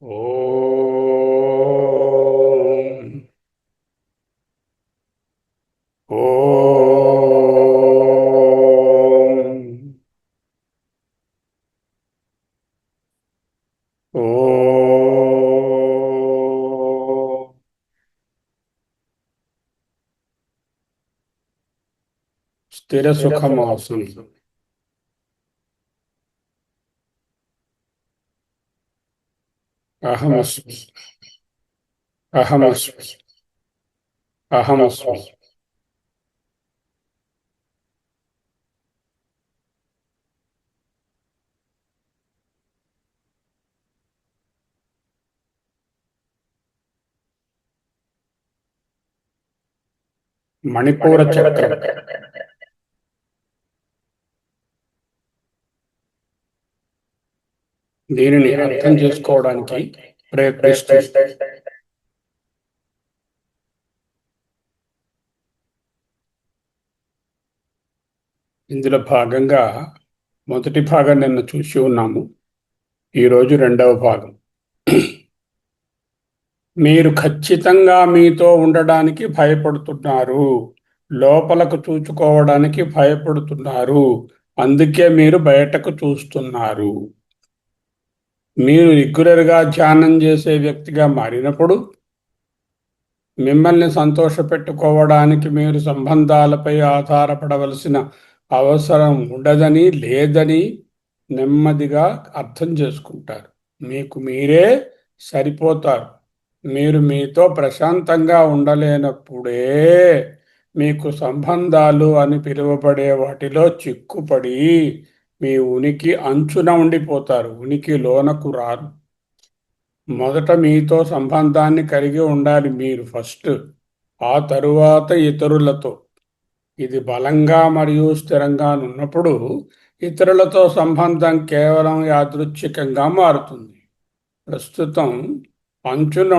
ఓం ఓం ఓం స్థిర సుఖమాసం. అహమస్మి. అహమస్మి. అహమస్మి. మణిపూర చక్రం. దీనిని అర్థం చేసుకోవడానికి ప్రయత్నిస్తుంది. ఇందులో భాగంగా మొదటి భాగం నిన్న చూసి ఉన్నాము. ఈరోజు రెండవ భాగం. మీరు ఖచ్చితంగా మీతో ఉండడానికి భయపడుతున్నారు, లోపలకు చూచుకోవడానికి భయపడుతున్నారు, అందుకే మీరు బయటకు చూస్తున్నారు. మీరు రెగ్యులర్గా ధ్యానం చేసే వ్యక్తిగా మారినప్పుడు మిమ్మల్ని సంతోషపెట్టుకోవడానికి మీరు సంబంధాలపై ఆధారపడవలసిన అవసరం ఉండదని, లేదని నెమ్మదిగా అర్థం చేసుకుంటారు. మీకు మీరే సరిపోతారు. మీరు మీతో ప్రశాంతంగా ఉండలేనప్పుడే మీకు సంబంధాలు అని పిలువబడే వాటిలో చిక్కుపడి మీ ఉనికి అంచున ఉండిపోతారు, ఉనికి లోనకు రారు. మొదట మీతో సంబంధాన్ని కలిగి ఉండాలి మీరు ఫస్ట్, ఆ తరువాత ఇతరులతో. ఇది బలంగా మరియు స్థిరంగా ఉన్నప్పుడు ఇతరులతో సంబంధం కేవలం యాదృచ్ఛికంగా మారుతుంది. ప్రస్తుతం అంచున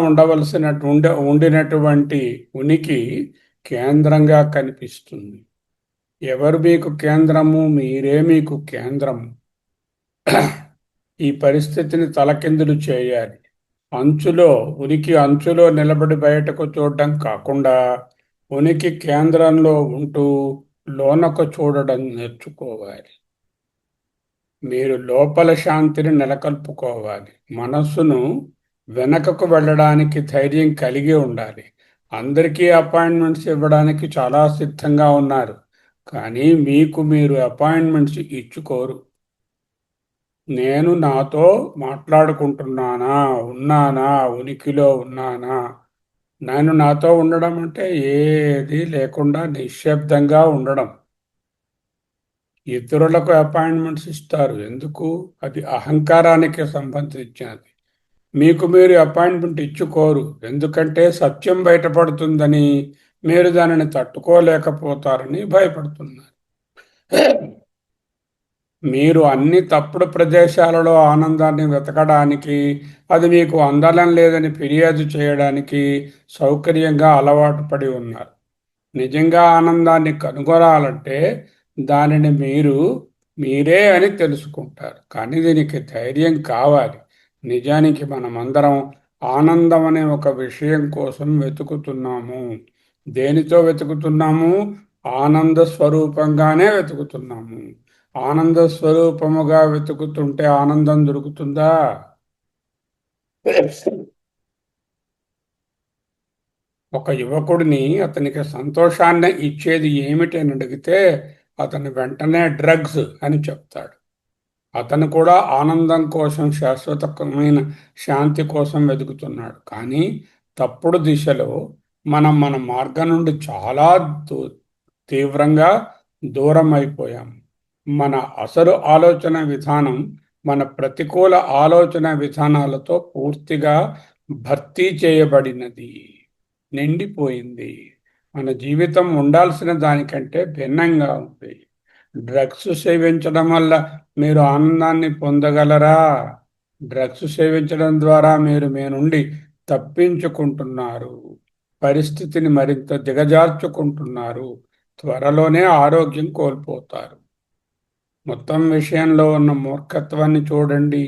ఉండినటువంటి ఉనికి కేంద్రంగా కనిపిస్తుంది. ఎవరు మీకు కేంద్రము? మీరే మీకు కేంద్రము. ఈ పరిస్థితిని తలకిందులు చేయాలి. ఉనికి అంచులో నిలబడి బయటకు చూడడం కాకుండా ఉనికి కేంద్రంలో ఉంటూ లోనకు చూడడం నేర్చుకోవాలి. మీరు లోపల శాంతిని నెలకొల్పుకోవాలి. మనస్సును వెనకకు వెళ్ళడానికి ధైర్యం కలిగి ఉండాలి. అందరికీ అపాయింట్మెంట్స్ ఇవ్వడానికి చాలా సిద్ధంగా ఉన్నారు, కానీ మీకు మీరు అపాయింట్మెంట్స్ ఇచ్చుకోరు. నేను నాతో మాట్లాడుకుంటున్నానా, ఉన్నానా, ఉనికిలో ఉన్నానా? నేను నాతో ఉండడం అంటే ఏది లేకుండా నిశ్శబ్దంగా ఉండడం. ఇతరులకు అపాయింట్మెంట్స్ ఇస్తారు, ఎందుకు? అది అహంకారానికి సంబంధించినది. మీకు మీరు అపాయింట్మెంట్ ఇచ్చుకోరు, ఎందుకంటే సత్యం బయటపడుతుందని, మీరు దానిని తట్టుకోలేకపోతారని భయపడుతున్నారు. మీరు అన్ని తప్పుడు ప్రదేశాలలో ఆనందాన్ని వెతకడానికి, అది మీకు అందడం లేదని ఫిర్యాదు చేయడానికి సౌకర్యంగా అలవాటు పడి ఉన్నారు. నిజంగా ఆనందాన్ని కనుగొనాలంటే దానిని మీరే అని తెలుసుకుంటారు, కానీ దీనికి ధైర్యం కావాలి. నిజానికి మనమందరం ఆనందం అనే ఒక విషయం కోసం వెతుకుతున్నాము. దేనితో వెతుకుతున్నాము? ఆనంద స్వరూపంగానే వెతుకుతున్నాము. ఆనంద స్వరూపముగా వెతుకుతుంటే ఆనందం దొరుకుతుందా? ఒక యువకుడిని అతనికి సంతోషాన్ని ఇచ్చేది ఏమిటి అని అడిగితే అతను వెంటనే డ్రగ్స్ అని చెప్తాడు. అతను కూడా ఆనందం కోసం, శాశ్వతమైన శాంతి కోసం వెతుకుతున్నాడు. కానీ తప్పుడు దిశలో మన మార్గం నుండి చాలా తీవ్రంగా దూరం అయిపోయాం. మన అసలు ఆలోచన విధానం మన ప్రతికూల ఆలోచన విధానాలతో పూర్తిగా భర్తీ చేయబడినది, నిండిపోయింది. మన జీవితం ఉండాల్సిన దానికంటే భిన్నంగా ఉంది. డ్రగ్స్ సేవించడం వల్ల మీరు ఆనందాన్ని పొందగలరా? డ్రగ్స్ సేవించడం ద్వారా మీరు మీ నుండి తప్పించుకుంటున్నారు, పరిస్థితిని మరింత దిగజార్చుకుంటున్నారు, త్వరలోనే ఆరోగ్యం కోల్పోతారు. మొత్తం విషయంలో ఉన్న మూర్ఖత్వాన్ని చూడండి.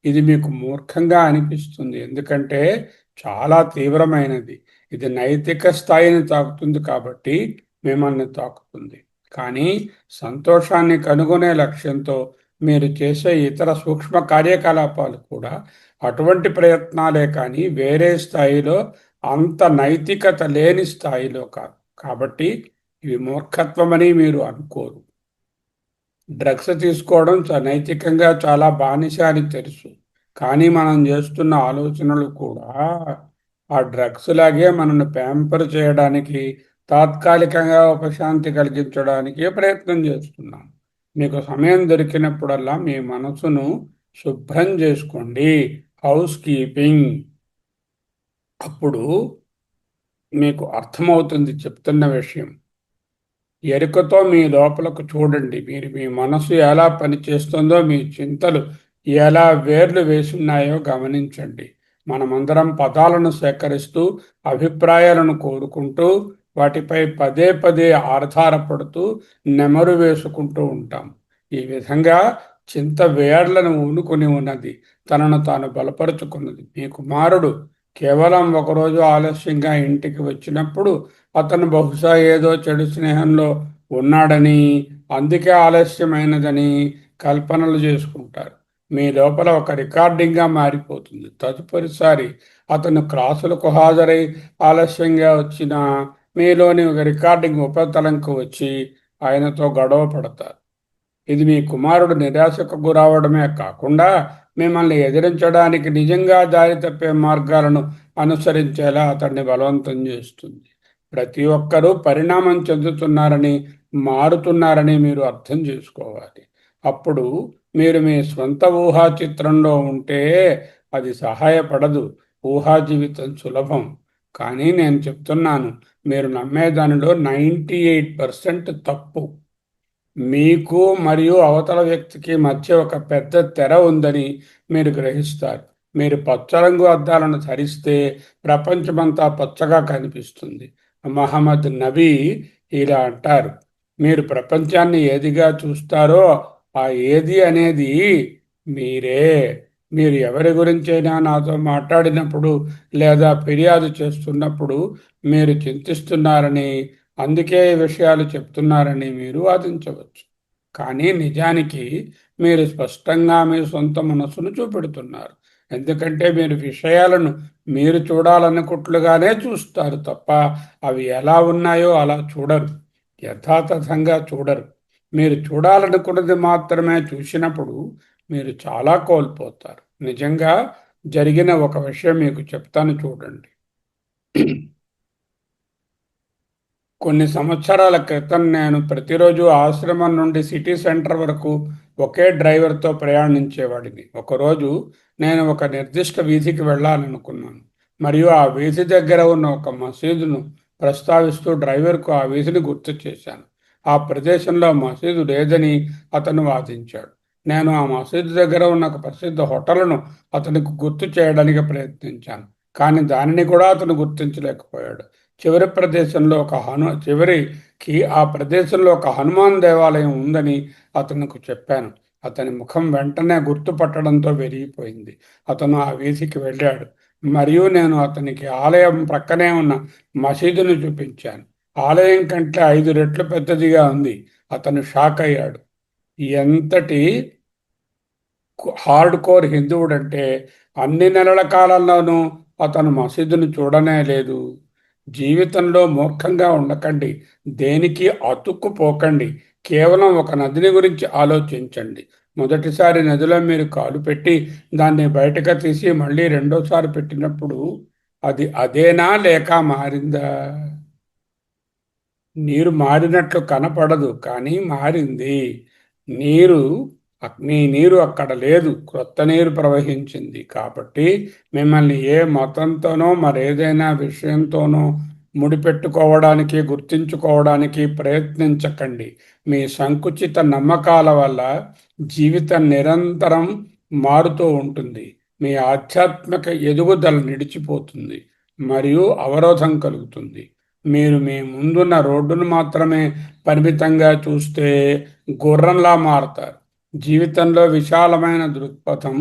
ఇది మీకు మూర్ఖంగా అనిపిస్తుంది, ఎందుకంటే చాలా తీవ్రమైనది. ఇది నైతిక స్థాయిని తాకుతుంది కాబట్టి మిమ్మల్ని తాకుతుంది. కానీ సంతోషాన్ని కనుగొనే లక్ష్యంతో మీరు చేసే ఇతర సూక్ష్మ కార్యకలాపాలు కూడా అటువంటి ప్రయత్నాలే కానీ వేరే స్థాయిలో అంత నైతికత లేని స్థాయిలో కాదు. కాబట్టి ఇవి మూర్ఖత్వమని మీరు అనుకోరు. డ్రగ్స్ తీసుకోవడం నైతికంగా చాలా బానిస అని తెలుసు, కానీ మనం చేస్తున్న ఆలోచనలు కూడా ఆ డ్రగ్స్ లాగే మనల్ని ప్యాంపర్ చేయడానికి, తాత్కాలికంగా ఉపశాంతి కలిగించడానికి ప్రయత్నం చేస్తున్నాం. మీకు సమయం దొరికినప్పుడల్లా మీ మనసును శుభ్రం చేసుకోండి, హౌస్ కీపింగ్. అప్పుడు మీకు అర్థమవుతుంది చెప్తున్న విషయం. ఎరుకతో మీ లోపలకు చూడండి. మీరు మీ మనసు ఎలా పనిచేస్తుందో, మీ చింతలు ఎలా వేర్లు వేసున్నాయో గమనించండి. మనమందరం పదాలను సేకరిస్తూ, అభిప్రాయాలను కోరుకుంటూ, వాటిపై పదే పదే ఆధారపడుతూ నెమరు వేసుకుంటూ ఉంటాం. ఈ విధంగా చింత వేర్లను ఊనుకొని ఉన్నది, తనను తాను బలపరుచుకున్నది. మీ కుమారుడు కేవలం ఒకరోజు ఆలస్యంగా ఇంటికి వచ్చినప్పుడు అతను బహుశా ఏదో చెడు స్నేహంలో ఉన్నాడని, అందుకే ఆలస్యమైనదని కల్పనలు చేసుకుంటారు. మీ లోపల ఒక రికార్డింగ్గా మారిపోతుంది. తదుపరిసారి అతను క్లాసులకు హాజరై ఆలస్యంగా వచ్చిన మీలోని ఒక రికార్డింగ్ ఉపతలంకు వచ్చి ఆయనతో గొడవ పడతారు. ఇది మీ కుమారుడు నిరాశకు గురవడమే కాకుండా మిమ్మల్ని ఎదిరించడానికి నిజంగా దారి తప్పే మార్గాలను అనుసరించేలా అతన్ని బలవంతం చేస్తుంది. ప్రతి ఒక్కరూ పరిణామం చెందుతున్నారని, మారుతున్నారని మీరు అర్థం చేసుకోవాలి. అప్పుడు మీరు మీ స్వంత ఊహా చిత్రంలో ఉంటే అది సహాయపడదు. ఊహా జీవితం సులభం, కానీ నేను చెప్తున్నాను, మీరు నమ్మే దానిలో 98% తప్పు. మీకు మరియు అవతల వ్యక్తికి మధ్య ఒక పెద్ద తెర ఉందని మీరు గ్రహిస్తారు. మీరు పచ్చరంగు అద్దాలను ధరిస్తే ప్రపంచమంతా పచ్చగా కనిపిస్తుంది. మహమ్మద్ నబీ ఇలా అంటారు, మీరు ప్రపంచాన్ని ఏదిగా చూస్తారో ఆ ఏది అనేది మీరే. మీరు ఎవరి గురించైనా నాతో మాట్లాడినప్పుడు లేదా ఫిర్యాదు చేస్తున్నప్పుడు మీరు చింతిస్తున్నారని, అందుకే ఈ విషయాలు చెప్తున్నారని మీరు వాదించవచ్చు. కానీ నిజానికి మీరు స్పష్టంగా మీ సొంత మనసును చూపెడుతున్నారు. ఎందుకంటే మీరు విషయాలను మీరు చూడాలనుకుట్లుగానే చూస్తారు తప్ప అవి ఎలా ఉన్నాయో అలా చూడరు, యథాతథంగా చూడరు. మీరు చూడాలనుకున్నది మాత్రమే చూసినప్పుడు మీరు చాలా కోల్పోతారు. నిజంగా జరిగిన ఒక విషయం మీకు చెప్తాను, చూడండి. కొన్ని సంవత్సరాల క్రితం నేను ప్రతిరోజు ఆశ్రమం నుండి సిటీ సెంటర్ వరకు ఒకే డ్రైవర్తో ప్రయాణించేవాడిని. ఒకరోజు నేను ఒక నిర్దిష్ట వీధికి వెళ్ళాలనుకున్నాను మరియు ఆ వీధి దగ్గర ఉన్న ఒక మసీదును ప్రస్తావిస్తూ డ్రైవర్కు ఆ వీధిని గుర్తు చేశాను. ఆ ప్రదేశంలో మసీదు లేదని అతను వాదించాడు. నేను ఆ మసీదు దగ్గర ఉన్న ఒక ప్రసిద్ధ హోటల్ను అతనికి గుర్తు చేయడానికి ప్రయత్నించాను, కానీ దానిని కూడా అతను గుర్తించలేకపోయాడు. చివరికి ఆ ప్రదేశంలో ఒక హనుమాన్ దేవాలయం ఉందని అతనికి చెప్పాను. అతని ముఖం వెంటనే గుర్తుపట్టడంతో వెలిగిపోయింది. అతను ఆ వీధికి వెళ్ళాడు మరియు నేను అతనికి ఆలయం ప్రక్కనే ఉన్న మసీదును చూపించాను. ఆలయం కంటే 5 రెట్లు పెద్దదిగా ఉంది. అతను షాక్ అయ్యాడు. ఎంతటి హార్డ్ కోర్ హిందువుడంటే అన్ని నెలల కాలంలోనూ అతను మసీదును చూడనే లేదు. జీవితంలో మూర్ఖంగా ఉండకండి, దేనికి అతుక్కుపోకండి. కేవలం ఒక నదిని గురించి ఆలోచించండి. మొదటిసారి నదిలో మీరు కాలు పెట్టి దాన్ని బయటకు తీసి మళ్ళీ రెండోసారి పెట్టినప్పుడు అది అదేనా లేక మారిందా? నీరు మారినట్లు కనపడదు, కానీ మారింది. నీరు మీ నీరు అక్కడ లేదు, క్రొత్త నీరు ప్రవహించింది. కాబట్టి మిమ్మల్ని ఏ మతంతోనో మరేదైనా విషయంతోనో ముడిపెట్టుకోవడానికి, గుర్తించుకోవడానికి ప్రయత్నించకండి. మీ సంకుచిత నమ్మకాల వల్ల జీవితం నిరంతరం మారుతూ ఉంటుంది. మీ ఆధ్యాత్మిక ఎదుగుదల నిడిచిపోతుంది మరియు అవరోధం కలుగుతుంది. మీరు మీ ముందున్న రోడ్డును మాత్రమే పరిమితంగా చూస్తే గుర్రంలా మారతారు. జీవితంలో విశాలమైన దృక్పథం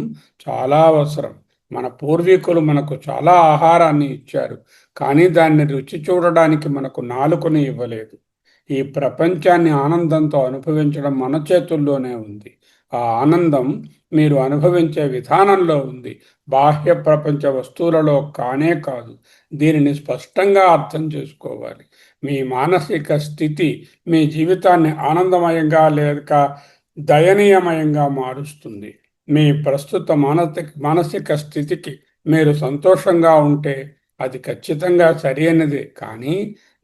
చాలా అవసరం. మన పూర్వీకులు మనకు చాలా ఆహారాన్ని ఇచ్చారు, కానీ దాన్ని రుచి చూడడానికి మనకు నాలుకని ఇవ్వలేదు. ఈ ప్రపంచాన్ని ఆనందంతో అనుభవించడం మన చేతుల్లోనే ఉంది. ఆ ఆనందం మీరు అనుభవించే విధానంలో ఉంది, బాహ్య ప్రపంచ వస్తువులలో కానే కాదు. దీనిని స్పష్టంగా అర్థం చేసుకోవాలి. మీ మానసిక స్థితి మీ జీవితాన్ని ఆనందమయంగా లేక దయనీయమయంగా మారుస్తుంది. మీ ప్రస్తుత మానసిక స్థితికి మీరు సంతోషంగా ఉంటే అది ఖచ్చితంగా సరైనదే, కానీ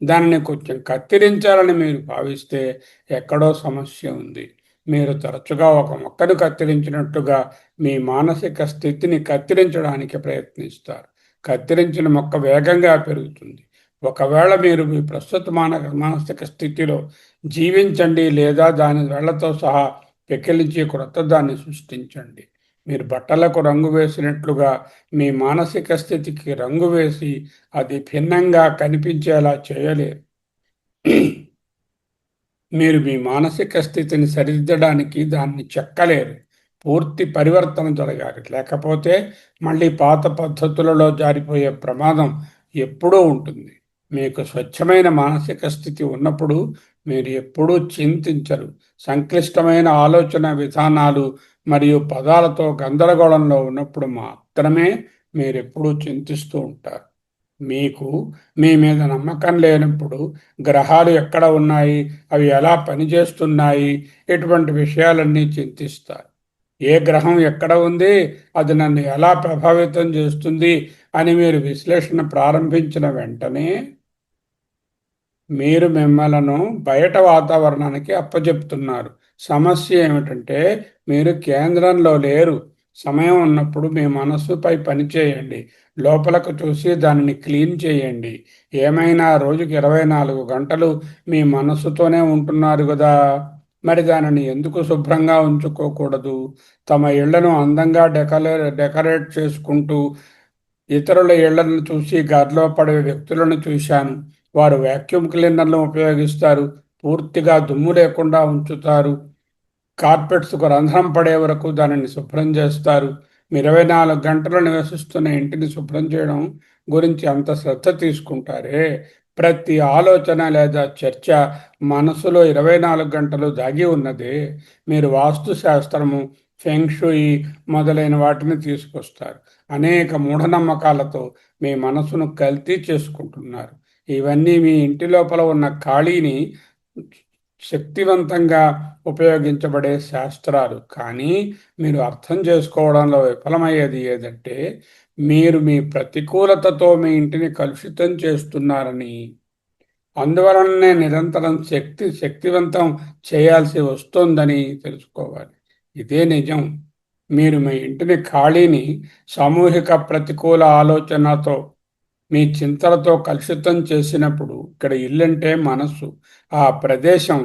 దానిని కొంచెం కత్తిరించాలని మీరు భావిస్తే ఎక్కడో సమస్య ఉంది. మీరు తరచుగా ఒక మొక్కను కత్తిరించినట్టుగా మీ మానసిక స్థితిని కత్తిరించడానికి ప్రయత్నిస్తారు. కత్తిరించిన మొక్క వేగంగా పెరుగుతుంది. ఒకవేళ మీరు మీ ప్రస్తుత మానసిక స్థితిలో జీవించండి, లేదా దాని వేళ్లతో సహా పెకిలించి క్రొత్త దాన్ని సృష్టించండి. మీరు బట్టలకు రంగు వేసినట్లుగా మీ మానసిక స్థితికి రంగు వేసి అది భిన్నంగా కనిపించేలా చేయలేరు. మీరు మీ మానసిక స్థితిని సరిదిద్దడానికి దాన్ని చెక్కలేరు. పూర్తి పరివర్తన జరగాలి, లేకపోతే మళ్ళీ పాత పద్ధతులలో జారిపోయే ప్రమాదం ఎప్పుడూ ఉంటుంది. మీకు స్వచ్ఛమైన మానసిక స్థితి ఉన్నప్పుడు మీరు ఎప్పుడూ చింతించరు. సంక్లిష్టమైన ఆలోచన విధానాలు మరియు పదాలతో గందరగోళంలో ఉన్నప్పుడు మాత్రమే మీరు ఎప్పుడూ చింతిస్తూ ఉంటారు. మీకు మీ మీద నమ్మకం లేనప్పుడు గ్రహాలు ఎక్కడ ఉన్నాయి, అవి ఎలా పనిచేస్తున్నాయి, ఇటువంటి విషయాలన్నీ చింతిస్తారు. ఏ గ్రహం ఎక్కడ ఉంది, అది నన్ను ఎలా ప్రభావితం చేస్తుంది అని మీరు విశ్లేషణ ప్రారంభించిన వెంటనే మీరు మిమ్మలను బయట వాతావరణానికి అప్పచెప్తున్నారు. సమస్య ఏమిటంటే మీరు కేంద్రంలో లేరు. సమయం ఉన్నప్పుడు మీ మనస్సుపై పనిచేయండి. లోపలకు చూసి దానిని క్లీన్ చేయండి. ఏమైనా రోజుకి 24 గంటలు మీ మనస్సుతోనే ఉంటున్నారు కదా, మరి దానిని ఎందుకు శుభ్రంగా ఉంచుకోకూడదు? తమ ఇళ్లను అందంగా డెకరేట్ చేసుకుంటూ ఇతరుల ఇళ్లను చూసి గర్లో పడే వ్యక్తులను చూశాను. వారు వాక్యూమ్ క్లీనర్లను ఉపయోగిస్తారు, పూర్తిగా దుమ్ము లేకుండా ఉంచుతారు, కార్పెట్స్కు రంధ్రం పడే వరకు దానిని శుభ్రం చేస్తారు. 24 గంటలు నివసిస్తున్న ఇంటిని శుభ్రం చేయడం గురించి అంత శ్రద్ధ తీసుకుంటారే. ప్రతి ఆలోచన లేదా చర్చ మనసులో 24 గంటలు దాగి ఉన్నదే. మీరు వాస్తు శాస్త్రము, ఫెంగ్షుయి మొదలైన వాటిని తీసుకొస్తారు. అనేక మూఢనమ్మకాలతో మీ మనసును కల్తీ చేసుకుంటున్నారు. ఇవన్నీ మీ ఇంటి లోపల ఉన్న ఖాళీని శక్తివంతంగా ఉపయోగించబడే శాస్త్రాలు, కానీ మీరు అర్థం చేసుకోవడంలో విఫలమయ్యేది ఏదంటే మీరు మీ ప్రతికూలతతో మీ ఇంటిని కలుషితం చేస్తున్నారని. అందువలననే నిరంతరం శక్తివంతం చేయాల్సి వస్తోందని తెలుసుకోవాలి. ఇదే నిజం. మీరు మీ ఇంటిని ఖాళీని సామూహిక ప్రతికూల ఆలోచనతో మీ చింతలతో కలుషితం చేసినప్పుడు, ఇక్కడ ఇల్లంటే మనస్సు, ఆ ప్రదేశం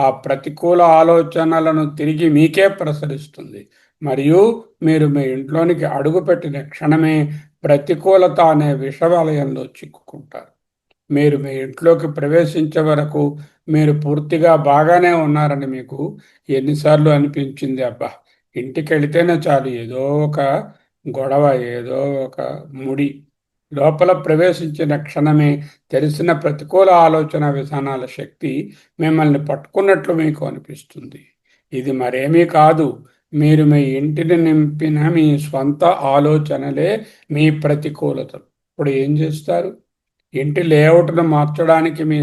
ఆ ప్రతికూల ఆలోచనలను తిరిగి మీకే ప్రసరిస్తుంది. మరియు మీరు మీ ఇంట్లోనికి అడుగుపెట్టిన క్షణమే ప్రతికూలత అనే విషవలయంలో చిక్కుకుంటారు. మీరు మీ ఇంట్లోకి ప్రవేశించే వరకు మీరు పూర్తిగా బాగానే ఉన్నారని మీకు ఎన్నిసార్లు అనిపించింది? అబ్బా, ఇంటికి వెళితేనే చాలు ఏదో ఒక గొడవ, ఏదో ఒక ముడి. లోపల ప్రవేశించిన క్షణమే తెలిసిన ప్రతికూల ఆలోచన విధానాల శక్తి మిమ్మల్ని పట్టుకున్నట్లు మీకు అనిపిస్తుంది. ఇది మరేమీ కాదు, మీరు మీ ఇంటిని నింపిన మీ స్వంత ఆలోచనలే మీ ప్రతికూలతలు. ఇప్పుడు ఏం చేస్తారు? ఇంటి లేఅవుట్ను మార్చడానికి మీ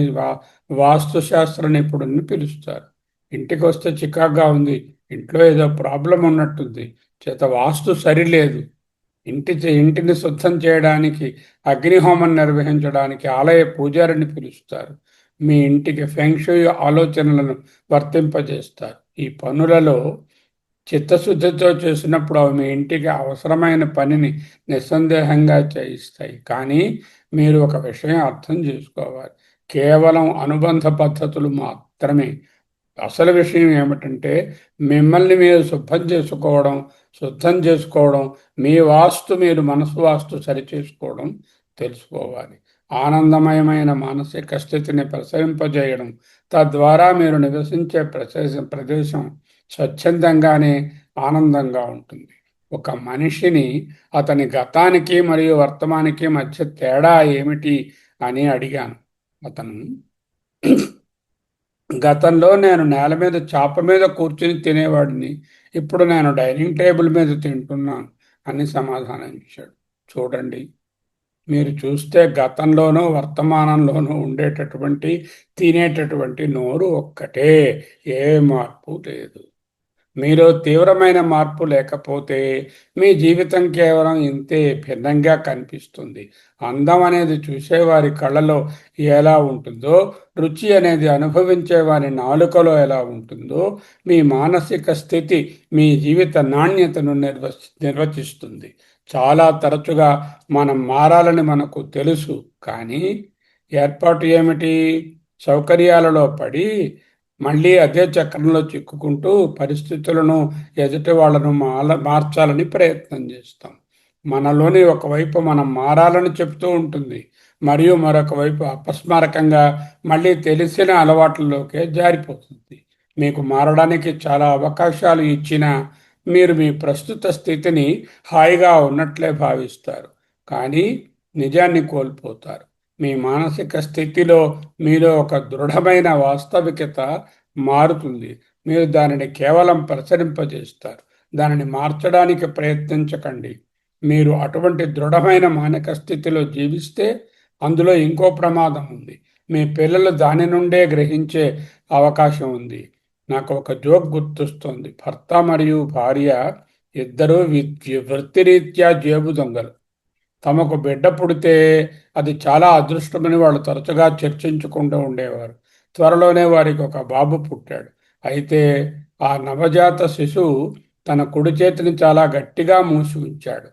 వాస్తుశాస్త్ర నిపుణుడిని పిలుస్తారు. ఇంటికి వస్తే చికాగ్గా ఉంది, ఇంట్లో ఏదో ప్రాబ్లం ఉన్నట్టుంది, చేత వాస్తు సరిలేదు. ఇంటిని శుద్ధం చేయడానికి, అగ్నిహోమం నిర్వహించడానికి ఆలయ పూజారిని పిలుస్తారు. మీ ఇంటికి ఫెంగ్షుయ్ ఆలోచనలను వర్తింపజేస్తారు. ఈ పనులలో చిత్తశుద్ధితో చేసినప్పుడు అవి మీ ఇంటికి అవసరమైన పనిని నిస్సందేహంగా చేయిస్తాయి. కానీ మీరు ఒక విషయం అర్థం చేసుకోవాలి, కేవలం అనుబంధ పద్ధతులు మాత్రమే. అసలు విషయం ఏమిటంటే మిమ్మల్ని మీరు శుద్ధం చేసుకోవడం, మీ వాస్తు మీరు మనసు వాస్తు సరిచేసుకోవడం తెలుసుకోవాలి. ఆనందమయమైన మానసిక స్థితిని ప్రసరింపజేయడం, తద్వారా మీరు నివసించే ప్రదేశం స్వచ్ఛందంగానే ఆనందంగా ఉంటుంది. ఒక మనిషిని అతని గతానికి మరియు వర్తమానికి మధ్య తేడా ఏమిటి అని అడిగాను. అతను గతంలో నేను నేల మీద చాప మీద కూర్చుని తినేవాడిని, ఇప్పుడు నేను డైనింగ్ టేబుల్ మీద తింటున్నాను అని సమాధానం ఇచ్చాడు. చూడండి, మీరు చూస్తే గతంలోనూ వర్తమానంలోనూ ఉండేటటువంటి తినేటటువంటి నోరు ఒక్కటే, ఏ మార్పు లేదు. మీలో తీవ్రమైన మార్పు లేకపోతే మీ జీవితం కేవలం ఇంతే భిన్నంగా కనిపిస్తుంది. అందం అనేది చూసేవారి కళ్ళలో ఎలా ఉంటుందో, రుచి అనేది అనుభవించే వారి నాలుకలో ఎలా ఉంటుందో, మీ మానసిక స్థితి మీ జీవిత నాణ్యతను నిర్వచిస్తుంది. చాలా తరచుగా మనం మారాలని మనకు తెలుసు, కానీ ఏర్పాటు ఏమిటి? సౌకర్యాలలో పడి మళ్ళీ అదే చక్రంలో చిక్కుకుంటూ పరిస్థితులను, ఎదుటి వాళ్ళను మార్చాలని ప్రయత్నం చేస్తాం. మనలోని ఒకవైపు మనం మారాలని చెప్తూ ఉంటుంది, మరియు మరొక వైపు అపస్మారకంగా మళ్ళీ తెలిసిన అలవాట్లలోకే జారిపోతుంది. మీకు మారడానికి చాలా అవకాశాలు ఇచ్చినా మీరు మీ ప్రస్తుత స్థితిని హాయిగా ఉన్నట్లే భావిస్తారు, కానీ నిజాన్ని కోల్పోతారు. మీ మానసిక స్థితిలో మీలో ఒక దృఢమైన వాస్తవికత మారుతుంది. మీరు దానిని కేవలం ప్రసరింపజేస్తారు, దానిని మార్చడానికి ప్రయత్నించకండి. మీరు అటువంటి దృఢమైన మానసిక స్థితిలో జీవిస్తే అందులో ఇంకో ప్రమాదం ఉంది. మీ పిల్లలు దాని నుండే గ్రహించే అవకాశం ఉంది. నాకు ఒక జోక్ గుర్తొస్తుంది. భర్త మరియు భార్య ఇద్దరూ వృత్తిరీత్యా జేబు దొంగలు. తమకు బిడ్డ పుడితే అది చాలా అదృష్టమని వాళ్ళు తరచుగా చర్చించుకుంటూ ఉండేవారు. త్వరలోనే వారికి ఒక బాబు పుట్టాడు. అయితే ఆ నవజాత శిశువు తన కుడి చేతిని చాలా గట్టిగా మూసి ఉంచాడు.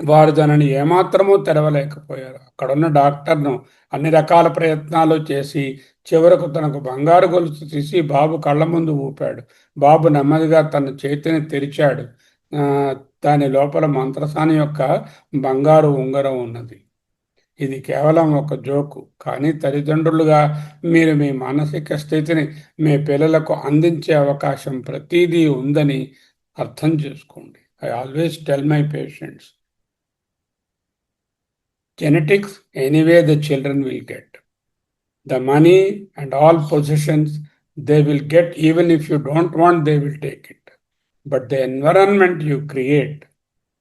వారు దానిని ఏమాత్రమూ తెరవలేకపోయారు. అక్కడున్న డాక్టర్ను అన్ని రకాల ప్రయత్నాలు చేసి చివరకు తనకు బంగారు గొలుసు తీసి బాబు కళ్ళ ముందు ఊపాడు. బాబు నెమ్మదిగా తన చేతిని తెరిచాడు. ఆ, దాని లోపల మంత్రసాని యొక్క బంగారు ఉంగరం ఉన్నది. ఇది కేవలం ఒక జోకు, కానీ తల్లిదండ్రులుగా మీరు మీ మానసిక స్థితిని మీ పిల్లలకు అందించే అవకాశం ప్రతిదీ ఉందని అర్థం చేసుకోండి. I always tell my patients, genetics anyway the children will get. The money and all possessions they will get, even if you don't want, they will take it. But the environment you create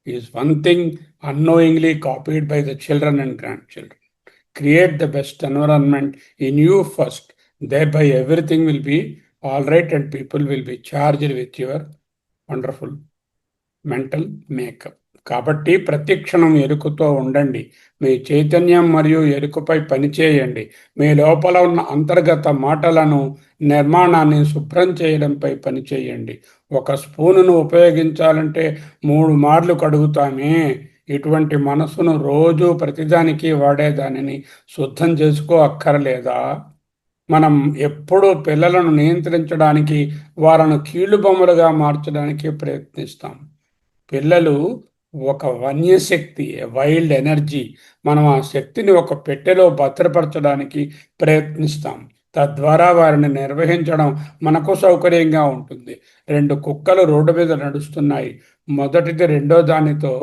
is one thing unknowingly copied by the children and grandchildren. Create the best environment in you first. Thereby everything will be all right and people will be charged with your wonderful mental makeup. కాబట్టి ప్రతి క్షణం ఎరుకుతో ఉండండి. మీ చైతన్యం మరియు ఎరుకుపై పనిచేయండి. మీ లోపల ఉన్న అంతర్గత మాటలను, నిర్మాణాన్ని శుభ్రం చేయడంపై పనిచేయండి. ఒక స్పూనును ఉపయోగించాలంటే 3 మార్లు కడుగుతామే. ఇటువంటి మనసును రోజు ప్రతిదానికి వాడేదానిని శుద్ధం చేసుకో అక్కర్లేదా? మనం ఎప్పుడూ పిల్లలను నియంత్రించడానికి, వారిని కీలుబొమ్మలుగా మార్చడానికి ప్రయత్నిస్తాం. పిల్లలు ఒక వన్యశక్తి, వైల్డ్ ఎనర్జీ. మనం ఆ శక్తిని ఒక పెట్టెలో భద్రపరచడానికి ప్రయత్నిస్తాం. తద్వారా వారిని నిర్వహించడం మనకు సౌకర్యంగా ఉంటుంది. 2 కుక్కలు రోడ్డు మీద నడుస్తున్నాయి. మొదటిది రెండో దానితో,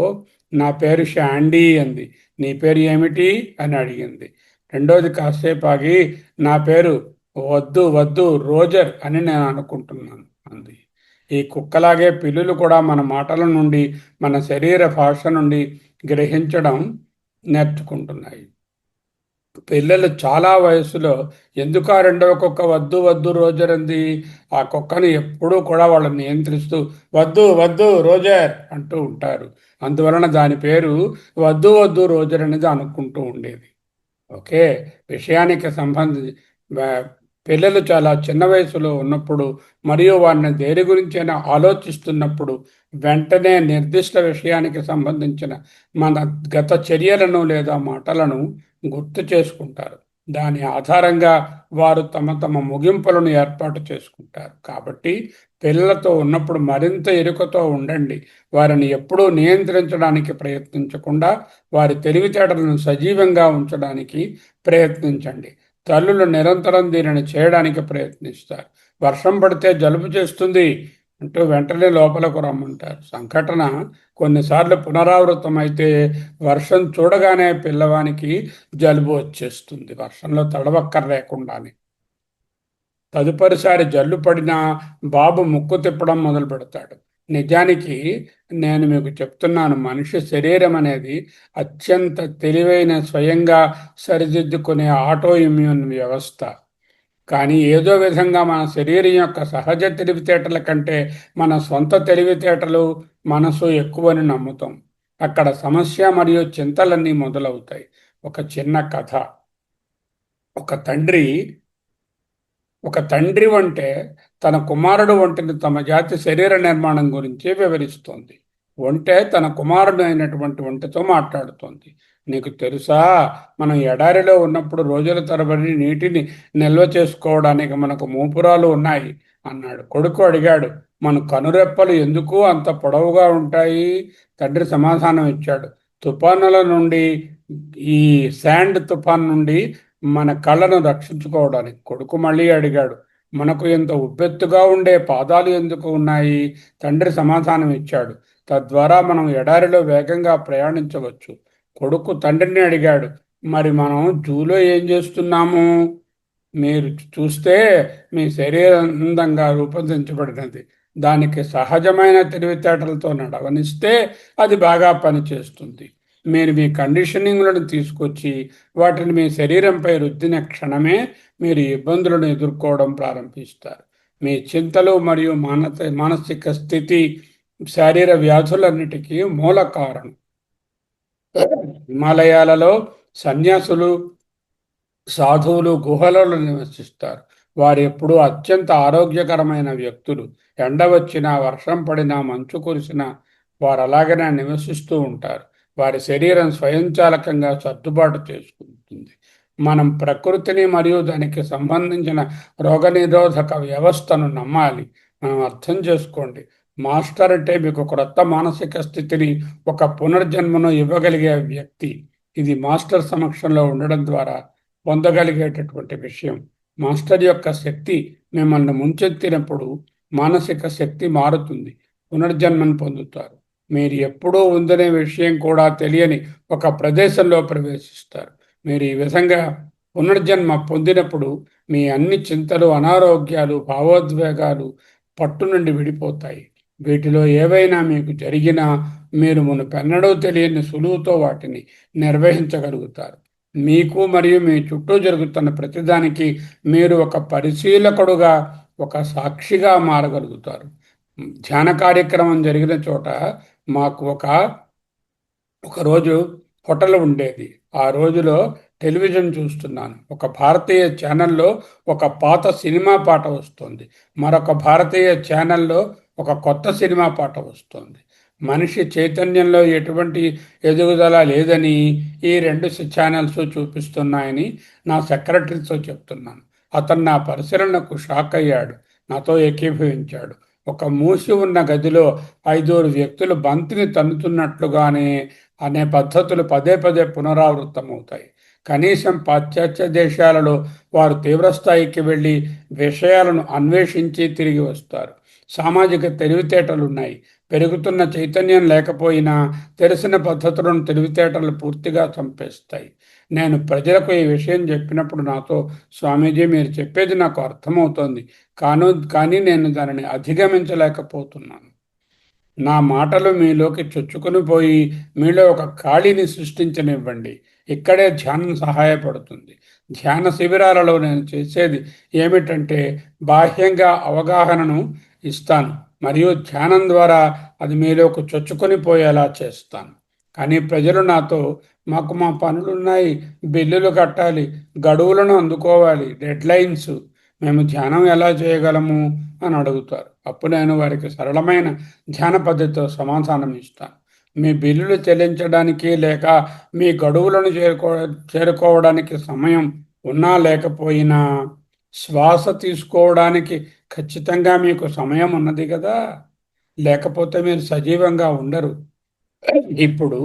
నా పేరు షాండీ అంది. నీ పేరు ఏమిటి అని అడిగింది. రెండోది కాసేపు ఆగి, నా పేరు వద్దు వద్దు రోజర్ అని నేను అనుకుంటున్నాను అంది. ఈ కుక్కలాగే పిల్లులు కూడా మన మాటల నుండి, మన శరీర భాష నుండి గ్రహించడం నేర్చుకుంటున్నాయి. పిల్లలు చాలా వయసులో ఎందుకు ఆ రెండవ కుక్క వద్దు వద్దు రోజర్ అంది? ఆ కుక్కను ఎప్పుడూ కూడా వాళ్ళని నియంత్రిస్తూ వద్దు వద్దు రోజర్ అంటూ ఉంటారు. అందువలన దాని పేరు వద్దు వద్దు రోజర్ అనేది అనుకుంటూ ఉండేది. ఓకే, విషయానికి సంబంధించి పిల్లలు చాలా చిన్న వయసులో ఉన్నప్పుడు మరియు వారిని దేని గురించైనా ఆలోచిస్తున్నప్పుడు వెంటనే నిర్దిష్ట విషయానికి సంబంధించిన మన గత చర్యలను లేదా మాటలను గుర్తు చేసుకుంటారు. దాని ఆధారంగా వారు తమ తమ ముగింపులను ఏర్పాటు చేసుకుంటారు. కాబట్టి పిల్లలతో ఉన్నప్పుడు మరింత ఎరుకతో ఉండండి. వారిని ఎప్పుడూ నియంత్రించడానికి ప్రయత్నించకుండా వారి తెలివితేటలను సజీవంగా ఉంచడానికి ప్రయత్నించండి. తల్లులు నిరంతరం దీనిని చేయడానికి ప్రయత్నిస్తారు. వర్షం పడితే జలుబు చేస్తుంది అంటూ వెంటనే లోపలకు రమ్మంటారు. సంఘటన కొన్నిసార్లు పునరావృతం అయితే వర్షం చూడగానే పిల్లవానికి జలుబు వచ్చేస్తుంది, వర్షంలో తడవక్కర్లేకుండానే. తదుపరిసారి జల్లు పడినా బాబు ముక్కు తిప్పడం మొదలు పెడతాడు. నిజానికి నేను మీకు చెప్తున్నాను, మనిషి శరీరం అనేది అత్యంత తెలివైన, స్వయంగా సరిదిద్దుకునే ఆటో ఇమ్యూన్ వ్యవస్థ. కానీ ఏదో విధంగా మన శరీరం యొక్క సహజ తెలివితేటల కంటే మన సొంత తెలివితేటలు, మనసు ఎక్కువని నమ్ముతాం. అక్కడ సమస్య మరియు చింతలన్నీ మొదలవుతాయి. ఒక చిన్న కథ. ఒక తండ్రి ఒక తండ్రి వంటే తన కుమారుడు వంటిని తమ జాతి శరీర నిర్మాణం గురించి వివరిస్తోంది. ఒంటె తన కుమారుడు అయినటువంటి ఒంటెతో మాట్లాడుతోంది. నీకు తెలుసా, మనం ఎడారిలో ఉన్నప్పుడు రోజుల తరబడి నీటిని నిల్వ చేసుకోవడానికి మనకు మూపురాలు ఉన్నాయి అన్నాడు. కొడుకు అడిగాడు, మన కనురెప్పలు ఎందుకు అంత పొడవుగా ఉంటాయి? తండ్రి సమాధానం ఇచ్చాడు, తుఫానుల నుండి, ఈ శాండ్ తుఫాన్ నుండి మన కళ్ళను రక్షించుకోవడానికి. కొడుకు మళ్ళీ అడిగాడు, మనకు ఎంత ఉబ్బెత్తుగా ఉండే పాదాలు ఎందుకు ఉన్నాయి? తండ్రి సమాధానం ఇచ్చాడు, తద్వారా మనం ఎడారిలో వేగంగా ప్రయాణించవచ్చు. కొడుకు తండ్రిని అడిగాడు, మరి మనం జూలో ఏం చేస్తున్నాము? మీరు చూస్తే మీ శరీరం అందంగా రూపొందించబడినది, దానికి సహజమైన తెలివితేటలతో నడవనిస్తే అది బాగా పనిచేస్తుంది. మీరు మీ కండిషనింగ్లను తీసుకొచ్చి వాటిని మీ శరీరంపై రుద్దిన క్షణమే మీరు ఇబ్బందులను ఎదుర్కోవడం ప్రారంభిస్తారు. మీ చింతలు మరియు మానసిక స్థితి శారీర వ్యాధులన్నిటికీ మూల కారణం. హిమాలయాలలో సన్యాసులు, సాధువులు గుహలలో నివసిస్తారు. వారు ఎప్పుడూ అత్యంత ఆరోగ్యకరమైన వ్యక్తులు. ఎండ వచ్చినా, వర్షం పడినా, మంచు కురిసినా వారు అలాగనే నివసిస్తూ ఉంటారు. వారి శరీరం స్వయంచాలకంగా సర్దుబాటు చేసుకుంటుంది. మనం ప్రకృతిని మరియు దానికి సంబంధించిన రోగనిరోధక వ్యవస్థను నమ్మాలి. మనం అర్థం చేసుకోండి, మాస్టర్ అంటే మీకు క్రొత్త మానసిక స్థితిని, ఒక పునర్జన్మను ఇవ్వగలిగే వ్యక్తి. ఇది మాస్టర్ సమక్షంలో ఉండడం ద్వారా పొందగలిగేటటువంటి విషయం. మాస్టర్ యొక్క శక్తి మిమ్మల్ని ముంచెత్తినప్పుడు మానసిక శక్తి మారుతుంది, పునర్జన్మను పొందుతారు. మీరు ఎప్పుడూ ఉందనే విషయం కూడా తెలియని ఒక ప్రదేశంలో ప్రవేశిస్తారు. మీరు ఈ విధంగా పునర్జన్మ పొందినప్పుడు మీ అన్ని చింతలు, అనారోగ్యాలు, భావోద్వేగాలు పట్టు నుండి విడిపోతాయి. వీటిలో ఏవైనా మీకు జరిగినా మీరు మునుపెన్నడూ తెలియని సులువుతో వాటిని నిర్వహించగలుగుతారు. మీకు మరియు మీ చుట్టూ జరుగుతున్న ప్రతిదానికి మీరు ఒక పరిశీలకుడుగా, ఒక సాక్షిగా మారగలుగుతారు. ధ్యాన కార్యక్రమం జరిగిన చోట మాకు ఒకరోజు హోటల్ ఉండేది. ఆ రోజులో టెలివిజన్ చూస్తున్నాను. ఒక భారతీయ ఛానల్లో ఒక పాత సినిమా పాట వస్తుంది, మరొక భారతీయ ఛానల్లో ఒక కొత్త సినిమా పాట వస్తుంది. మనిషి చైతన్యంలో ఎటువంటి ఎదుగుదల లేదని ఈ రెండు ఛానల్స్ చూపిస్తున్నాయని నా సెక్రటరీతో చెప్తున్నాను. అతను నా పరిశీలనకు షాక్ అయ్యాడు, నాతో ఏకీభవించాడు. ఒక మూసి ఉన్న గదిలో 5 వ్యక్తులు బంతిని తన్నుతున్నట్లుగానే అనే పద్ధతులు పదే పదే పునరావృతమవుతాయి. కనీసం పాశ్చాత్య దేశాలలో వారు తీవ్రస్థాయికి వెళ్ళి విషయాలను అన్వేషించి తిరిగి వస్తారు. సామాజిక తెలివితేటలున్నాయి. పెరుగుతున్న చైతన్యం లేకపోయినా తెలిసిన పద్ధతులను తెలివితేటలు పూర్తిగా చంపేస్తాయి. నేను ప్రజలకు ఈ విషయం చెప్పినప్పుడు నాతో, స్వామీజీ మీరు చెప్పేది నాకు అర్థమవుతోంది, కానీ నేను దానిని అధిగమించలేకపోతున్నాను. నా మాటలు మీలోకి చొచ్చుకుని పోయి మీలో ఒక ఖాళీని సృష్టించనివ్వండి. ఇక్కడే ధ్యానం సహాయపడుతుంది. ధ్యాన శిబిరాలలో నేను చేసేది ఏమిటంటే బాహ్యంగా అవగాహనను ఇస్తాను మరియు ధ్యానం ద్వారా అది మీలోకి చొచ్చుకొని పోయేలా చేస్తాను. కానీ ప్రజలు నాతో, మాకు మా పనులున్నాయి, బిల్లులు కట్టాలి, గడువులను అందుకోవాలి, డెడ్ లైన్స్, మేము ధ్యానం ఎలా చేయగలము అని అడుగుతారు. అప్పుడు నేను వారికి సరళమైన ధ్యాన పద్ధతితో సమాధానం ఇస్తాను. మీ బిల్లులు చెల్లించడానికి లేక మీ గడువులను చేరుకోవడానికి సమయం ఉన్నా లేకపోయినా శ్వాస తీసుకోవడానికి ఖచ్చితంగా మీకు సమయం ఉన్నది కదా, లేకపోతే మీరు సజీవంగా ఉండరు. ఇప్పుడు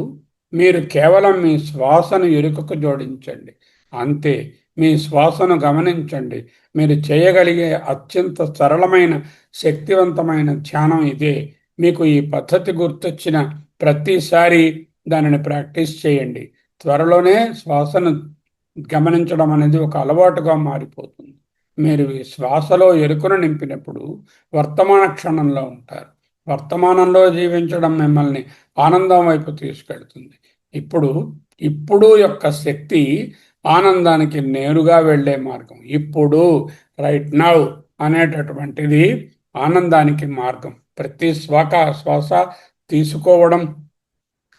మీరు కేవలం మీ శ్వాసను ఎరుకకు జోడించండి, అంతే. మీ శ్వాసను గమనించండి. మీరు చేయగలిగే అత్యంత సరళమైన శక్తివంతమైన ధ్యానం ఇదే. మీకు ఈ పద్ధతి గుర్తొచ్చిన ప్రతిసారి దానిని ప్రాక్టీస్ చేయండి. త్వరలోనే శ్వాసను గమనించడం అనేది ఒక అలవాటుగా మారిపోతుంది. మీరు ఈ శ్వాసలో ఎరుకను నింపినప్పుడు వర్తమాన క్షణంలో ఉంటారు. వర్తమానంలో జీవించడం మిమ్మల్ని ఆనందం వైపు తీసుకెళ్తుంది. ఇప్పుడు ఇప్పుడు యొక్క శక్తి ఆనందానికి నేరుగా వెళ్ళే మార్గం. ఇప్పుడు రైట్ నౌ అనేటటువంటిది ఆనందానికి మార్గం. ప్రతి శ్వాస తీసుకోవడం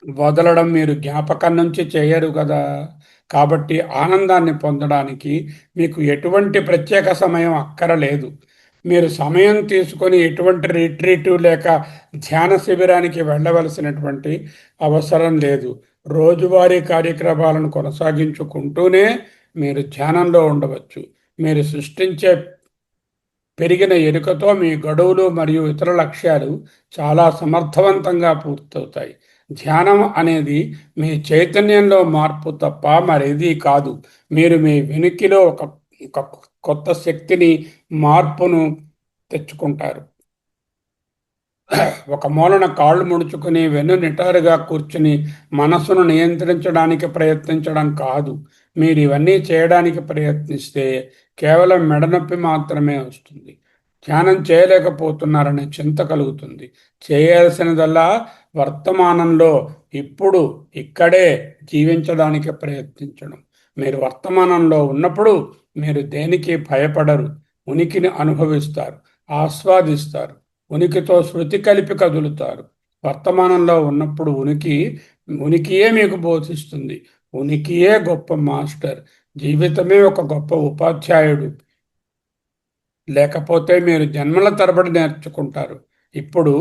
వదలడం మీరు జ్ఞాపకం నుంచి చేయరు కదా. కాబట్టి ఆనందాన్ని పొందడానికి మీకు ఎటువంటి ప్రత్యేక సమయం అక్కరలేదు. మీరు సమయం తీసుకొని ఎటువంటి రిట్రీటు లేక ధ్యాన శిబిరానికి వెళ్ళవలసినటువంటి అవసరం లేదు. రోజువారీ కార్యక్రమాలను కొనసాగించుకుంటూనే మీరు ధ్యానంలో ఉండవచ్చు. మీరు సృష్టించే పెరిగిన ఎరుకతో మీ గడువులు మరియు ఇతర లక్ష్యాలు చాలా సమర్థవంతంగా పూర్తవుతాయి. ధ్యానం అనేది మీ చైతన్యంలో మార్పు తప్ప మరేదీ కాదు. మీరు మీ వెనుకలో ఒక కొత్త శక్తిని, మార్పును తెచ్చుకుంటారు. ఒక మూలన కాళ్ళు ముడుచుకుని వెన్ను నిటారుగా కూర్చుని మనస్సును నియంత్రించడానికి ప్రయత్నించడం కాదు. మీరు ఇవన్నీ చేయడానికి ప్రయత్నిస్తే కేవలం మెడనొప్పి మాత్రమే వస్తుంది. ధ్యానం చేయలేకపోతున్నారనే చింత కలుగుతుంది. చేయాల్సినదల్లా వర్తమానంలో ఇప్పుడు ఇక్కడే జీవించడానికి ప్రయత్నించడం. మీరు వర్తమానంలో ఉన్నప్పుడు మీరు దేనికి భయపడరు. ఉనికిని అనుభవిస్తారు, ఆస్వాదిస్తారు. ఉనికితో శృతి కలిపి కదులుతారు. వర్తమానంలో ఉన్నప్పుడు ఉనికియే మీకు బోధిస్తుంది. ఉనికియే గొప్ప మాస్టర్. జీవితమే ఒక గొప్ప ఉపాధ్యాయుడు. లేకపోతే మీరు జన్మల తరబడి నేర్చుకుంటారు. ఇప్పుడు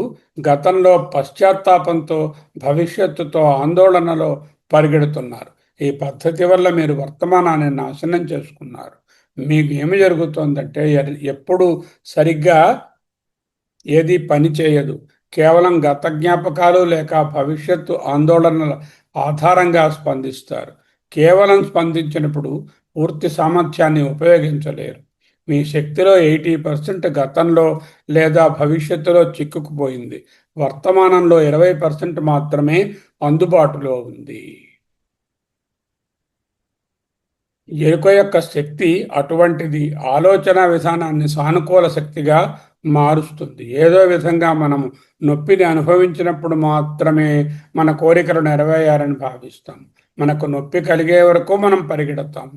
గతంలో పశ్చాత్తాపంతో, భవిష్యత్తుతో ఆందోళనలో పరిగెడుతున్నారు. ఈ పద్ధతి వల్ల మీరు వర్తమానాన్ని నాశనం చేసుకున్నారు. మీకు ఏమి జరుగుతోందంటే ఎప్పుడు సరిగ్గా ఏది పని చేయదు. కేవలం గత జ్ఞాపకాలు లేక భవిష్యత్తు ఆందోళనల ఆధారంగా స్పందిస్తారు. కేవలం స్పందించినప్పుడు పూర్తి సామర్థ్యాన్ని ఉపయోగించలేరు. మీ శక్తిలో 80% గతంలో లేదా భవిష్యత్తులో చిక్కుకుపోయింది. వర్తమానంలో 20% మాత్రమే అందుబాటులో ఉంది. ఎరుక యొక్క శక్తి అటువంటిది. ఆలోచన విధానాన్ని సానుకూల శక్తిగా మారుస్తుంది. ఏదో విధంగా మనము నొప్పిని అనుభవించినప్పుడు మాత్రమే మన కోరికలు నెరవేరారని భావిస్తాం. మనకు నొప్పి కలిగే వరకు మనం పరిగెడతాం.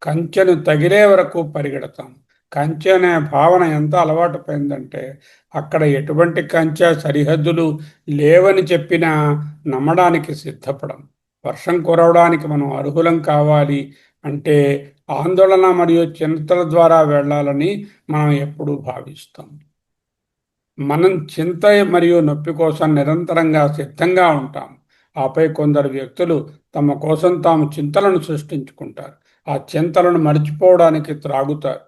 కంచెను తగిలే వరకు పరిగెడతాం. కంచె అనే భావన ఎంత అలవాటు పోయిందంటే అక్కడ ఎటువంటి కంచె సరిహద్దులు లేవని చెప్పినా నమ్మడానికి సిద్ధపడం. వర్షం కురవడానికి మనం అర్హులం కావాలి అంటే ఆందోళన మరియు చింతల ద్వారా వెళ్ళాలని మనం ఎప్పుడూ భావిస్తాం. మనం చింత మరియు నొప్పి కోసం నిరంతరంగా సిద్ధంగా ఉంటాం. ఆపై కొందరు వ్యక్తులు తమ కోసం తాము చింతలను సృష్టించుకుంటారు. ఆ చింతలను మర్చిపోవడానికి త్రాగుతారు.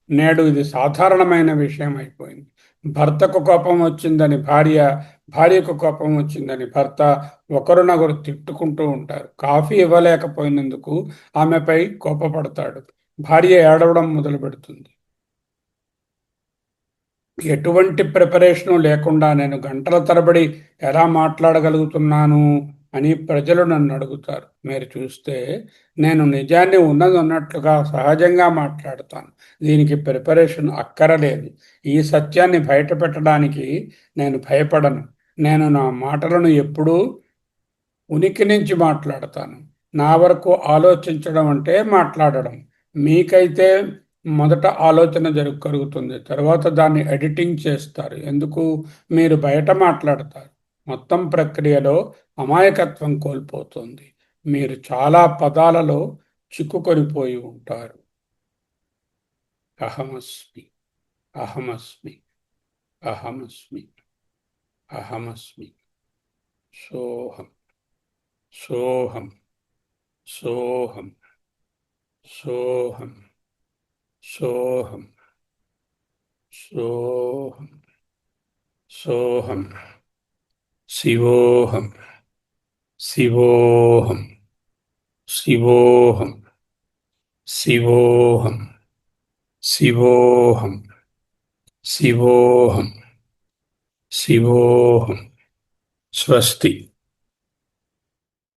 నేడు ఇది సాధారణమైన విషయం అయిపోయింది. భర్తకు కోపం వచ్చిందని భార్యకు కోపం వచ్చిందని భర్త ఒకరినొకరు తిట్టుకుంటూ ఉంటారు. కాఫీ ఇవ్వలేకపోయినందుకు ఆమెపై కోపపడతాడు. భార్య ఏడవడం మొదలు పెడుతుంది. ఎటువంటి ప్రిపరేషను లేకుండా నేను గంటల తరబడి ఎలా మాట్లాడగలుగుతున్నాను అని ప్రజలు నన్ను అడుగుతారు. మీరు చూస్తే నేను నిజాన్ని ఉన్నది ఉన్నట్లుగా సహజంగా మాట్లాడతాను. దీనికి ప్రిపరేషన్ అక్కరలేదు. ఈ సత్యాన్ని బయట పెట్టడానికి నేను భయపడను. నేను నా మాటలను ఎప్పుడూ ఉనికి నుంచి మాట్లాడతాను. నా వరకు ఆలోచించడం అంటే మాట్లాడడం. మీకైతే మొదట ఆలోచన కలుగుతుంది, తర్వాత దాన్ని ఎడిటింగ్ చేస్తారు. ఎందుకు? మీరు బయట మాట్లాడతారు. మొత్తం ప్రక్రియలో అమాయకత్వం కోల్పోతుంది. మీరు చాలా పదాలలో చిక్కుకొనిపోయి ఉంటారు. అహమస్మి, అహమస్మి, అహమస్మి, అహమస్మి, సోహం, సోహం, సోహం, సోహం, సోహం, సోహం, సోహం, శివోహం, శివోహం, శివోహం, శివోహం శివోహం శివోహం శివోహం. స్వస్తి.